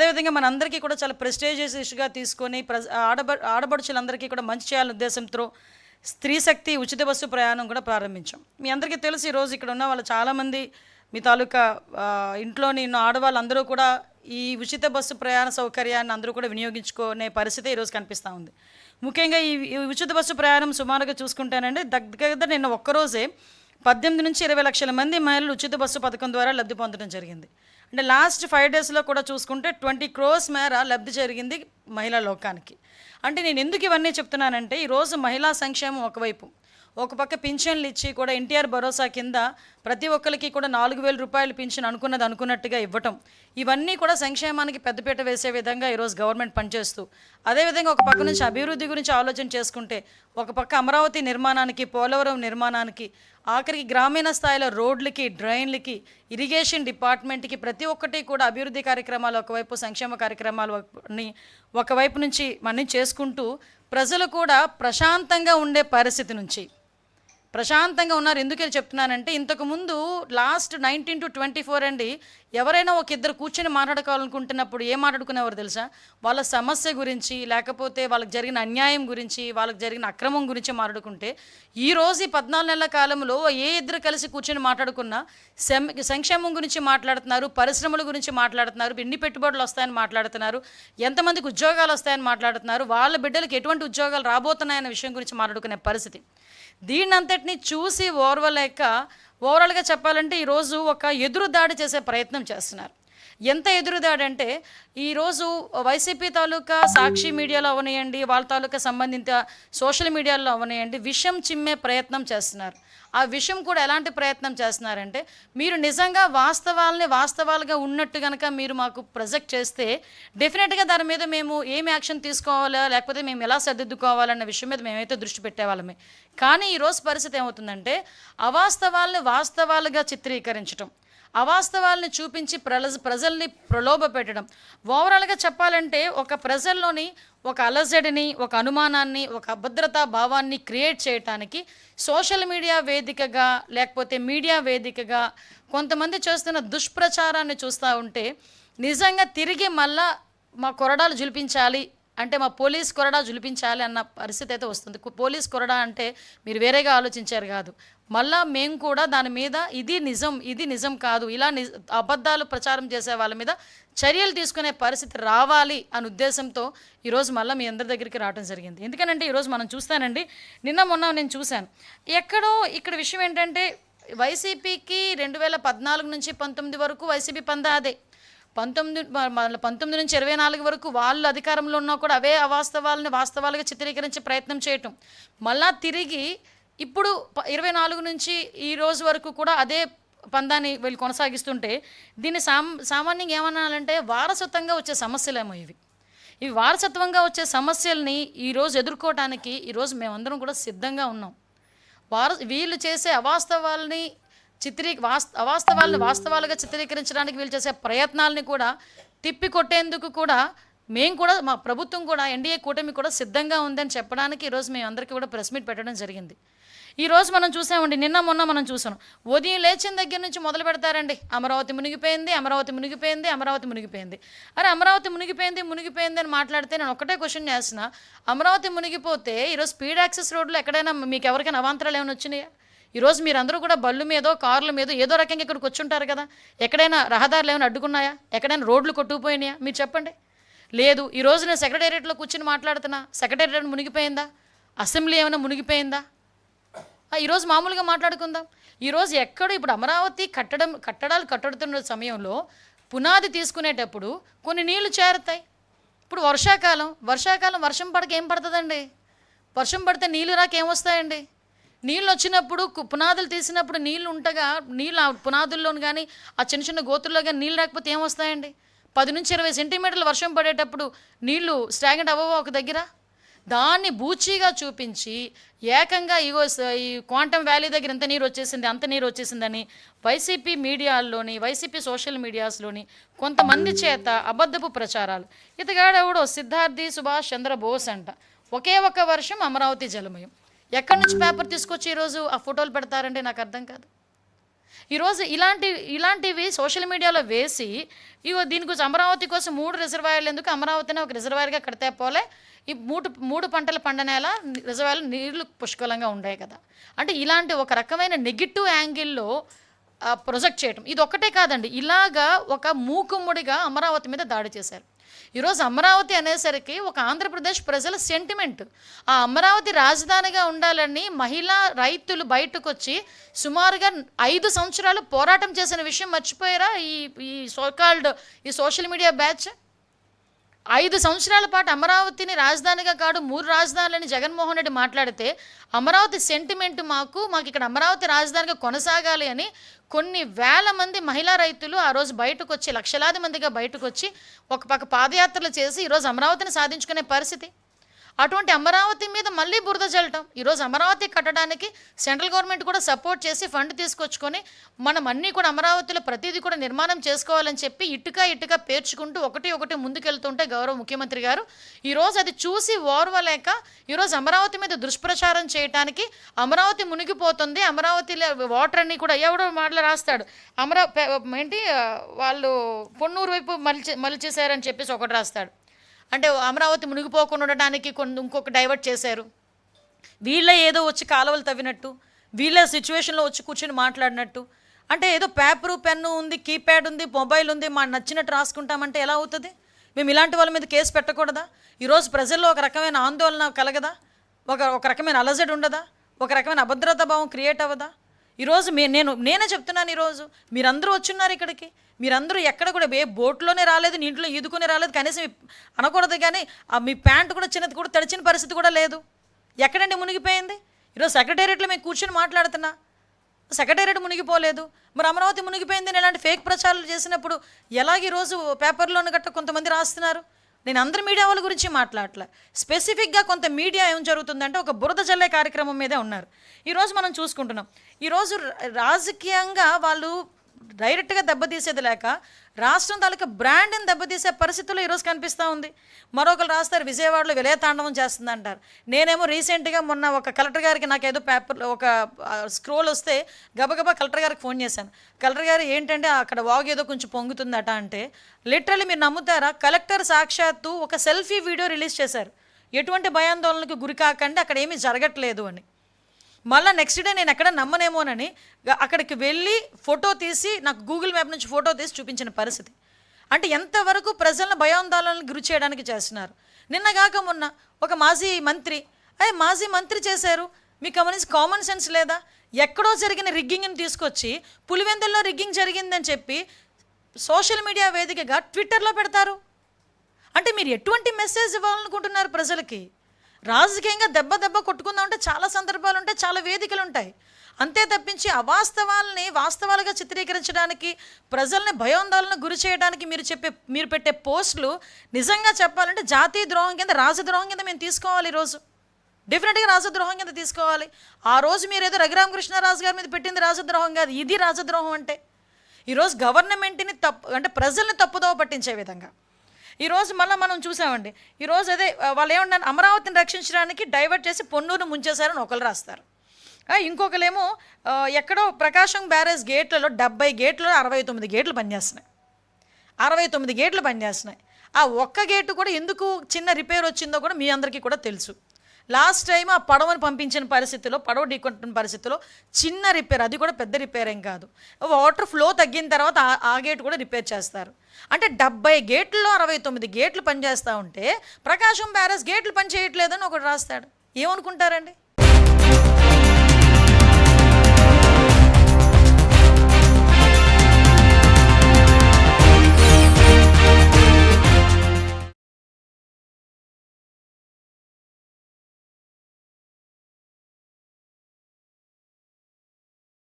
అదేవిధంగా మనందరికీ కూడా చాలా ప్రెస్టేజియస్ ఇష్యూగా తీసుకొని ఆడబడుచులందరికీ కూడా మంచి చేయాలనే ఉద్దేశంతో స్త్రీ శక్తి ఉచిత బస్సు ప్రయాణం కూడా ప్రారంభించాం. మీ అందరికీ తెలుసు ఈరోజు ఇక్కడ ఉన్న వాళ్ళు చాలామంది మీ తాలూకా ఇంట్లోని ఉన్న ఆడవాళ్ళందరూ కూడా ఈ ఉచిత బస్సు ప్రయాణ సౌకర్యాన్ని అందరూ కూడా వినియోగించుకునే పరిస్థితి ఈరోజు కనిపిస్తూ ఉంది. ముఖ్యంగా ఈ ఉచిత బస్సు ప్రయాణం సుమారుగా చూసుకుంటానండి దగ్గర నిన్న ఒక్కరోజే 18 నుంచి 20 లక్షల మంది మహిళలు ఉచిత బస్సు పథకం ద్వారా లబ్ధి పొందడం జరిగింది. అంటే లాస్ట్ 5 డేస్లో కూడా చూసుకుంటే 20 crores మేర లబ్ధి జరిగింది మహిళా లోకానికి. అంటే నేను ఎందుకు ఇవన్నీ చెప్తున్నానంటే ఈరోజు మహిళా సంక్షేమం ఒకవైపు, ఒక పక్క పింఛన్లు ఇచ్చి కూడా ఎన్టీఆర్ భరోసా కింద ప్రతి ఒక్కరికి కూడా 4,000 రూపాయలు పింఛన్ అనుకున్నట్టుగా ఇవ్వటం, ఇవన్నీ కూడా సంక్షేమానికి పెద్దపీట వేసే విధంగా ఈరోజు గవర్నమెంట్ పనిచేస్తూ, అదేవిధంగా ఒక పక్క నుంచి అభివృద్ధి గురించి ఆలోచన చేసుకుంటే ఒక పక్క అమరావతి నిర్మాణానికి, పోలవరం నిర్మాణానికి, ఆఖరికి గ్రామీణ స్థాయిలో రోడ్లకి, డ్రైన్లకి, ఇరిగేషన్ డిపార్ట్మెంట్కి ప్రతి ఒక్కటి కూడా అభివృద్ధి కార్యక్రమాలు ఒకవైపు, సంక్షేమ కార్యక్రమాలని ఒకవైపు నుంచి మనం చేసుకుంటూ ప్రజలు కూడా ప్రశాంతంగా ఉండే పరిస్థితి నుంచి ప్రశాంతంగా ఉన్నారు. ఎందుకని చెప్తున్నానంటే ఇంతకుముందు లాస్ట్ 19 to 24 అండి ఎవరైనా ఒక ఇద్దరు కూర్చొని మాట్లాడుకోవాలనుకుంటున్నప్పుడు ఏం మాట్లాడుకునేవారు తెలుసా? వాళ్ళ సమస్య గురించి, లేకపోతే వాళ్ళకి జరిగిన అన్యాయం గురించి, వాళ్ళకి జరిగిన అక్రమం గురించి మాట్లాడుకుంటే ఈరోజు ఈ 14 నెలల కాలంలో ఏ ఇద్దరు కలిసి కూర్చొని మాట్లాడుకున్నా సంక్షేమం గురించి మాట్లాడుతున్నారు, పరిశ్రమల గురించి మాట్లాడుతున్నారు, ఎన్ని పెట్టుబడులు వస్తాయని మాట్లాడుతున్నారు, ఎంతమందికి ఉద్యోగాలు వస్తాయని మాట్లాడుతున్నారు, వాళ్ళ బిడ్డలకు ఎటువంటి ఉద్యోగాలు రాబోతున్నాయన్న విషయం గురించి మాట్లాడుకునే పరిస్థితి. దీన్నంతటినీ చూసి ఓవరాల్గా చెప్పాలంటే ఈరోజు ఒక ఎదురుదాడి చేసే ప్రయత్నం చేస్తున్నారు. ఎంత ఎదురుదాడి అంటే ఈరోజు వైసీపీ తాలూకా సాక్షి మీడియాలో అవనియండి, వాళ్ళ తాలూకా సంబంధిత సోషల్ మీడియాలో అవనియండి, విషం చిమ్మే ప్రయత్నం చేస్తున్నారు. ఆ విషయం కూడా ఎలాంటి ప్రయత్నం చేస్తున్నారంటే మీరు నిజంగా వాస్తవాలుగా ఉన్నట్టు కనుక మీరు మాకు ప్రొజెక్ట్ చేస్తే డెఫినెట్గా దాని మీద మేము ఏం యాక్షన్ తీసుకోవాలా, లేకపోతే మేము ఎలా సర్దిద్దుకోవాలన్న విషయం మీద మేమైతే దృష్టి పెట్టేవాళ్ళమే. కానీ ఈరోజు పరిస్థితి ఏమవుతుందంటే అవాస్తవాల్ని వాస్తవాలుగా చిత్రీకరించడం, అవాస్తవాల్ని చూపించి ప్రజల్ని ప్రలోభ పెట్టడం, ఓవరాల్గా చెప్పాలంటే ఒక ప్రజల్లోని ఒక అలజడిని, ఒక అనుమానాన్ని, ఒక అభద్రతా భావాన్ని క్రియేట్ చేయటానికి సోషల్ మీడియా వేదికగా, లేకపోతే మీడియా వేదికగా కొంతమంది చేస్తున్న దుష్ప్రచారాన్ని చూస్తూ ఉంటే నిజంగా తిరిగి మళ్ళా మా కొరడాలు జులిపించాలి అంటే మా పోలీస్ కొరడా జులిపించాలి అన్న పరిస్థితి అయితే వస్తుంది. పోలీస్ కొరడా అంటే మీరు వేరేగా ఆలోచించారు కాదు, మళ్ళా మేము కూడా దాని మీద ఇది నిజం కాదు, ఇలా అబద్ధాలు ప్రచారం చేసే వాళ్ళ మీద చర్యలు తీసుకునే పరిస్థితి రావాలి అనే ఉద్దేశంతో ఈరోజు మళ్ళీ మీ అందరి దగ్గరికి రావడం జరిగింది. ఎందుకనంటే ఈరోజు మనం చూస్తానండి, మొన్న నేను చూశాను ఎక్కడో ఇక్కడ విషయం ఏంటంటే వైసీపీకి 2014 నుంచి 19 వరకు వైసీపీ పందా అదే, 19 నుంచి 24 వరకు వాళ్ళు అధికారంలో ఉన్నా కూడా అవే వాస్తవాలుగా చిత్రీకరించే ప్రయత్నం చేయటం, మళ్ళా తిరిగి ఇప్పుడు 24 నుంచి ఈ రోజు వరకు కూడా అదే పందాన్ని వీళ్ళు కొనసాగిస్తుంటే దీన్ని సామాన్యంగా ఏమనాలంటే వారసత్వంగా వచ్చే సమస్యలేమో ఇవి వారసత్వంగా వచ్చే సమస్యల్ని ఈరోజు ఎదుర్కోవడానికి ఈరోజు మేమందరం కూడా సిద్ధంగా ఉన్నాం. వీళ్ళు చేసే అవాస్తవాల్ని వాస్తవాలుగా చిత్రీకరించడానికి వీళ్ళు చేసే ప్రయత్నాలని కూడా తిప్పికొట్టేందుకు కూడా మేము కూడా, మా ప్రభుత్వం కూడా, ఎన్డీఏ కూటమి కూడా సిద్ధంగా ఉందని చెప్పడానికి ఈరోజు మేము అందరికీ కూడా ప్రెస్ మీట్ పెట్టడం జరిగింది. ఈరోజు మనం చూసామండి, మొన్న మనం చూసాం, ఉదయం లేచిన దగ్గర నుంచి మొదలు పెడతారండి అమరావతి మునిగిపోయింది. అరే అమరావతి మునిగిపోయింది అని మాట్లాడితే నేను ఒకటే క్వశ్చన్ చేస్తున్నా, అమరావతి మునిగిపోతే ఈరోజు స్పీడ్ యాక్సెస్ రోడ్లు ఎక్కడైనా మీకు ఎవరికైనా అవాంతరాలు ఏమైనా వచ్చినాయా? ఈరోజు మీరందరూ కూడా బళ్ళు మీదో కార్ల మీదో ఏదో రకంగా ఇక్కడికి వచ్చుంటారు కదా, ఎక్కడైనా రహదారులు ఏమైనా అడ్డుకున్నాయా? ఎక్కడైనా రోడ్లు కొట్టుకుపోయినాయా? మీరు చెప్పండి. లేదు. ఈరోజు నేను సెక్రటేరియట్లో కూర్చొని మాట్లాడుతున్నా, సెక్రటేరియట్ మునిగిపోయిందా? అసెంబ్లీ ఏమైనా మునిగిపోయిందా? ఈరోజు మామూలుగా మాట్లాడుకుందాం. ఈరోజు ఇప్పుడు అమరావతి కట్టడాలు కట్టుతున్న సమయంలో పునాది తీసుకునేటప్పుడు కొన్ని నీళ్లు చేరుతాయి. ఇప్పుడు వర్షాకాలం వర్షం పడక ఏం పడుతుందండి? వర్షం పడితే నీళ్ళు రాక ఏమొస్తాయండి? నీళ్ళు వచ్చినప్పుడు పునాదులు తీసినప్పుడు నీళ్ళు ఉంటగా నీళ్ళు ఆ పునాదుల్లోని కానీ ఆ చిన్న గోతుల్లో కానీ నీళ్ళు రాకపోతే ఏమొస్తాయండి? 10 నుంచి 20 సెంటీమీటర్లు వర్షం పడేటప్పుడు నీళ్లు స్టాగ్నెంట్ అవ్వవా ఒక దగ్గర? దాన్ని బూచీగా చూపించి ఏకంగా ఈ క్వాంటమ్ వ్యాలీ దగ్గర అంత నీరు వచ్చేసిందని వైసీపీ మీడియాల్లోని, వైసీపీ సోషల్ మీడియాస్లోని కొంతమంది చేత అబద్ధపు ప్రచారాలు. ఇతగాడెవడో సిద్ధార్థి సుభాష్ చంద్రబోస్ అంట, ఒకే ఒక వర్షం అమరావతి జలమయం. ఎక్కడి నుంచి పేపర్ తీసుకొచ్చి ఈరోజు ఆ ఫోటోలు పెడతారంటే నాకు అర్థం కాదు. ఈరోజు ఇలాంటివి సోషల్ మీడియాలో వేసి ఇగో దీని గురించి అమరావతి కోసం 3 రిజర్వాయర్లు ఎందుకు, అమరావతిని ఒక రిజర్వాయర్గా కడితే పోలే, ఈ మూడు పంటల పండనేలా రిజర్వాయర్లు నీళ్లు పుష్కలంగా ఉండాయి కదా. అంటే ఇలాంటి ఒక రకమైన నెగిటివ్ యాంగిల్లో ప్రొజెక్ట్ చేయటం ఇది ఒక్కటే కాదండి. ఇలాగా ఒక మూకుమ్మడిగా అమరావతి మీద దాడి చేశారు. ఈరోజు అమరావతి అనేసరికి ఒక ఆంధ్రప్రదేశ్ ప్రజల సెంటిమెంట్. ఆ అమరావతి రాజధానిగా ఉండాలని మహిళా రైతులు బయటకు వచ్చి సుమారుగా 5 సంవత్సరాలు పోరాటం చేసిన విషయం మర్చిపోయారా ఈ సోకాల్డ్ ఈ సోషల్ మీడియా బ్యాచ్? 5 సంవత్సరాల పాటు అమరావతిని రాజధానిగా కాదు 3 రాజధానులని జగన్మోహన్ రెడ్డి మాట్లాడితే అమరావతి సెంటిమెంట్ మాకు ఇక్కడ అమరావతి రాజధానిగా కొనసాగాలి అని కొన్ని వేల మంది మహిళా రైతులు ఆ రోజు బయటకు వచ్చి లక్షలాది మందిగా బయటకు వచ్చి ఒక పక్క పాదయాత్రలు చేసి ఈరోజు అమరావతిని సాధించుకునే పరిస్థితి. అటువంటి అమరావతి మీద మళ్ళీ బురద చల్లటం. ఈరోజు అమరావతి కట్టడానికి సెంట్రల్ గవర్నమెంట్ కూడా సపోర్ట్ చేసి ఫండ్ తీసుకొచ్చుకొని మనం అన్నీ కూడా అమరావతిలో ప్రతిదీ కూడా నిర్మాణం చేసుకోవాలని చెప్పి ఇటుక పేర్చుకుంటూ ఒకటి ముందుకెళ్తుంటే గౌరవ ముఖ్యమంత్రి గారు ఈరోజు అది చూసి ఓర్వలేక ఈరోజు అమరావతి మీద దుష్ప్రచారం చేయడానికి అమరావతి మునిగిపోతుంది, అమరావతిలో వాటర్ అన్నీ కూడా ఎవడో మాటలు రాస్తాడు, వాళ్ళు పొన్నూరు వైపు మలిచేశారని చెప్పేసి ఒకటి రాస్తాడు. అంటే అమరావతి మునిగిపోకుండా ఉండడానికి ఇంకొక డైవర్ట్ చేశారు. వీళ్ళ ఏదో వచ్చి కాలువలు తవ్వినట్టు, వీళ్ళ సిచ్యువేషన్లో వచ్చి కూర్చొని మాట్లాడినట్టు, అంటే ఏదో పేపరు పెన్ను ఉంది, కీప్యాడ్ ఉంది, మొబైల్ ఉంది, మా నచ్చినట్టు రాసుకుంటామంటే ఎలా అవుతుంది? మేము ఇలాంటి వాళ్ళ మీద కేసు పెట్టకూడదా? ఈరోజు ప్రజల్లో ఒక రకమైన ఆందోళన కలగదా? ఒక రకమైన అలజడి ఉండదా? ఒక రకమైన అభద్రతా భావం క్రియేట్ అవ్వదా? ఈరోజు నేనే చెప్తున్నాను, ఈరోజు మీరందరూ వచ్చున్నారు ఇక్కడికి, మీరందరూ ఎక్కడ కూడా ఏ బోట్లోనే రాలేదు, నీటిలో ఈదుకునే రాలేదు, కనీసం అనకూడదు, కానీ మీ ప్యాంటు కూడా చిన్నది కూడా తడిచిన పరిస్థితి కూడా లేదు. ఎక్కడండి మునిగిపోయింది? ఈరోజు సెక్రటేరియట్లో మేము కూర్చొని మాట్లాడుతున్నా, సెక్రటేరియట్ మునిగిపోలేదు, మరి అమరావతి మునిగిపోయిందని ఇలాంటి ఫేక్ ప్రచారాలు చేసినప్పుడు ఎలాగ ఈరోజు పేపర్లోని గట్ట కొంతమంది రాస్తున్నారు? నేను అందరి మీడియా వాళ్ళ గురించి మాట్లాడలే, స్పెసిఫిక్గా కొంత మీడియా ఏం జరుగుతుందంటే ఒక బురద జల్లే కార్యక్రమం మీదే ఉన్నారు. ఈరోజు మనం చూసుకుంటున్నాం, ఈరోజు రాజకీయంగా వాళ్ళు డైరెక్ట్గా దెబ్బతీసేది లేక రాష్ట్రం తాలూకా బ్రాండ్ని దెబ్బతీసే పరిస్థితుల్లో ఈరోజు కనిపిస్తూ ఉంది. మరొకరు రాస్తారు విజయవాడలో విలయతాండవం చేస్తుంది అంటారు. నేనేమో రీసెంట్గా మొన్న ఒక కలెక్టర్ గారికి నాకు ఏదో పేపర్లో ఒక స్క్రోల్ వస్తే గబగబా కలెక్టర్ గారికి ఫోన్ చేశాను. కలెక్టర్ గారు ఏంటంటే అక్కడ వాగు ఏదో కొంచెం పొంగుతుందట అంటే, లిటరల్లీ మీరు నమ్ముతారా, కలెక్టర్ సాక్షాత్తు ఒక సెల్ఫీ వీడియో రిలీజ్ చేశారు, ఎటువంటి భయాందోళనకు గురి కాకండి, అక్కడ ఏమీ జరగట్లేదు అని. మళ్ళీ నెక్స్ట్ డే నేను ఎక్కడ నమ్మనేమోనని అక్కడికి వెళ్ళి ఫోటో తీసి నాకు గూగుల్ మ్యాప్ నుంచి ఫోటో తీసి చూపించిన పరిస్థితి. అంటే ఎంతవరకు ప్రజలను భయాందోళనకు గురి చేయడానికి చేస్తున్నారు. నిన్నగాక మొన్న ఒక మాజీ మంత్రి చేశారు, మీకు గమనించి కామన్ సెన్స్ లేదా? ఎక్కడో జరిగిన రిగ్గింగ్ని తీసుకొచ్చి పులివెందుల్లో రిగ్గింగ్ జరిగిందని చెప్పి సోషల్ మీడియా వేదికగా ట్విట్టర్లో పెడతారు. అంటే మీరు ఎటువంటి మెసేజ్ ఇవ్వాలనుకుంటున్నారు ప్రజలకి? రాజకీయంగా దెబ్బ కొట్టుకుందామంటే చాలా సందర్భాలు ఉంటాయి, చాలా వేదికలు ఉంటాయి. అంతే తప్పించి అవాస్తవాలని వాస్తవాలుగా చిత్రీకరించడానికి, ప్రజల్ని భయాందోళనకు గురి చేయడానికి మీరు పెట్టే పోస్టులు నిజంగా చెప్పాలంటే జాతీయ ద్రోహం కింద, రాజద్రోహం కింద మేము తీసుకోవాలి. ఈరోజు డెఫినెట్గా రాజద్రోహం కింద తీసుకోవాలి. ఆ రోజు మీరు ఏదో రఘురామకృష్ణరాజు గారి మీద పెట్టింది రాజద్రోహం కాదు, ఇది రాజద్రోహం. అంటే ఈరోజు గవర్నమెంట్ని అంటే ప్రజల్ని తప్పుదోవ పట్టించే విధంగా ఈరోజు మళ్ళీ మనం చూసామండి. ఈరోజు అదే వాళ్ళు ఏమన్నారు, అమరావతిని రక్షించడానికి డైవర్ట్ చేసి పొన్నూరు ముంచేశారని ఒకరు రాస్తారు. ఇంకొకరేమో ఎక్కడో ప్రకాశం బ్యారేజ్ గేట్లలో 70 గేట్లు 69 గేట్లు పనిచేస్తున్నాయి, 69 గేట్లు పనిచేస్తున్నాయి. ఆ ఒక్క గేటు కూడా ఎందుకు చిన్న రిపేర్ వచ్చిందో కూడా మీ అందరికీ కూడా తెలుసు. లాస్ట్ టైం ఆ పడవను పంపించిన పరిస్థితిలో, పడవ ఢీకొట్టిన పరిస్థితిలో చిన్న రిపేర్, అది కూడా పెద్ద రిపేర్ ఏం కాదు, వాటర్ ఫ్లో తగ్గిన తర్వాత ఆ గేట్ కూడా రిపేర్ చేస్తారు. అంటే 70 గేట్లలో 69 గేట్లు పనిచేస్తూ ఉంటే ప్రకాశం బ్యారేజ్ గేట్లు పనిచేయట్లేదని ఒకటి రాస్తాడు. ఏమనుకుంటారండి?